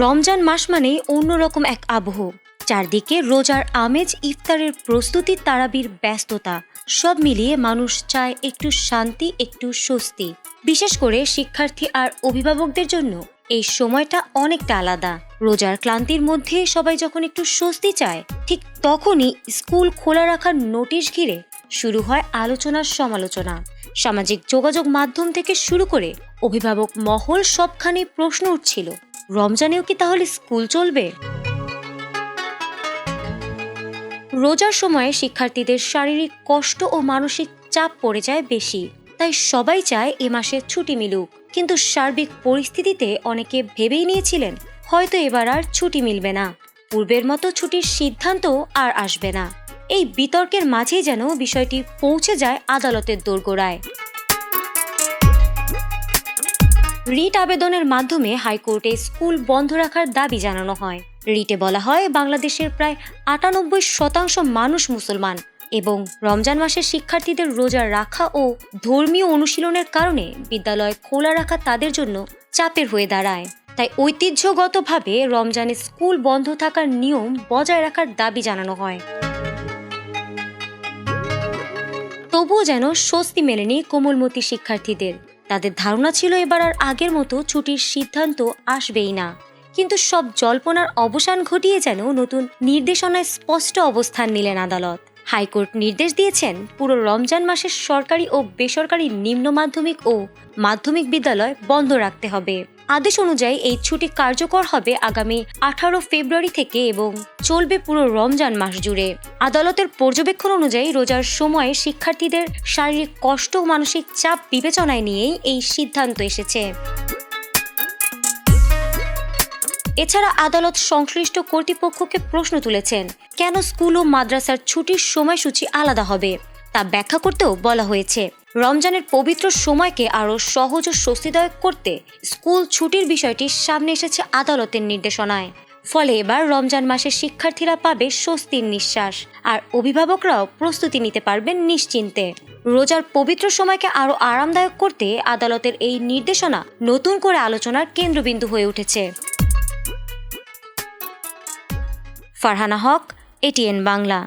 রমজান মাস মানেই অন্যরকম এক আবহ। চারদিকে রোজার আমেজ, ইফতারের প্রস্তুতি, তারাবির ব্যস্ততা, সব মিলিয়ে মানুষ চায় একটু শান্তি, একটু স্বস্তি। বিশেষ করে শিক্ষার্থী আর অভিভাবকদের জন্য এই সময়টা অনেকটা আলাদা। রোজার ক্লান্তির মধ্যে সবাই যখন একটু স্বস্তি চায়, ঠিক তখনই স্কুল খোলা রাখার নোটিশ ঘিরে শুরু হয় আলোচনার সমালোচনা। সামাজিক যোগাযোগ মাধ্যম থেকে শুরু করে অভিভাবক মহল সবখানে প্রশ্ন উঠছিল, রমজানেও কি তাহলে স্কুল চলবে? রোজার সময়ে শিক্ষার্থীদের শারীরিক কষ্ট ও মানসিক চাপ পড়ে যায় বেশি, তাই সবাই চায় এ মাসে ছুটি মিলুক। কিন্তু সার্বিক পরিস্থিতিতে অনেকে ভেবেই নিয়েছিলেন হয়তো এবার আর ছুটি মিলবে না, পূর্বের মতো ছুটির সিদ্ধান্ত আর আসবে না। এই বিতর্কের মাঝেই যেন বিষয়টি পৌঁছে যায় আদালতের দোরগোড়ায়। রিট আবেদনের মাধ্যমে হাইকোর্টে স্কুল বন্ধ রাখার দাবি জানানো হয়। রিটে বলা হয়, বাংলাদেশের প্রায় ৯৮% মানুষ মুসলমান এবং রমজান মাসে শিক্ষার্থীদের রোজা রাখা ও ধর্মীয় অনুশীলনের কারণে বিদ্যালয় খোলা রাখা তাদের জন্য চাপের হয়ে দাঁড়ায়। তাই ঐতিহ্যগতভাবে রমজানে স্কুল বন্ধ থাকার নিয়ম বজায় রাখার দাবি জানানো হয়। তবুও যেন স্বস্তি মেলেনি কোমলমতি শিক্ষার্থীদের। তাদের ধারণা ছিল এবার আর আগের মতো ছুটির সিদ্ধান্ত আসবেই না। কিন্তু সব জল্পনার অবসান ঘটিয়ে যেন নতুন নির্দেশনায় স্পষ্ট অবস্থান নিলেন আদালত। হাইকোর্ট নির্দেশ দিয়েছেন, পুরো রমজান মাসে সরকারি ও বেসরকারি নিম্ন মাধ্যমিক ও মাধ্যমিক বিদ্যালয় বন্ধ রাখতে হবে। আদেশ অনুযায়ী এই ছুটি কার্যকর হবে আগামী 18 ফেব্রুয়ারি থেকে এবং চলবে পুরো রমজান মাস জুড়ে। আদালতের পর্যবেক্ষণ অনুযায়ী রোজার সময়ে শিক্ষার্থীদের শারীরিক কষ্ট ও মানসিক চাপ বিবেচনায় নিয়েই এই সিদ্ধান্ত এসেছে। এছাড়া আদালত সংশ্লিষ্ট কর্তৃপক্ষকে প্রশ্ন তুলেছেন, কেন স্কুল ও মাদ্রাসার ছুটির সময়সূচি আলাদা হবে তা ব্যাখ্যা করতেও বলা হয়েছে। রমজানের পবিত্র সময়কে আরও সহজ ও স্বস্তিদায়ক করতে স্কুল ছুটির বিষয়টি সামনে এসেছে আদালতের নির্দেশনায়। ফলে এবার রমজান মাসে শিক্ষার্থীরা পাবে স্বস্তির নিঃশ্বাস, আর অভিভাবকরাও প্রস্তুতি নিতে পারবেন নিশ্চিন্তে। রোজার পবিত্র সময়কে আরও আরামদায়ক করতে আদালতের এই নির্দেশনা নতুন করে আলোচনার কেন্দ্রবিন্দু হয়ে উঠেছে। ফারহানা হক, এটিএন বাংলা।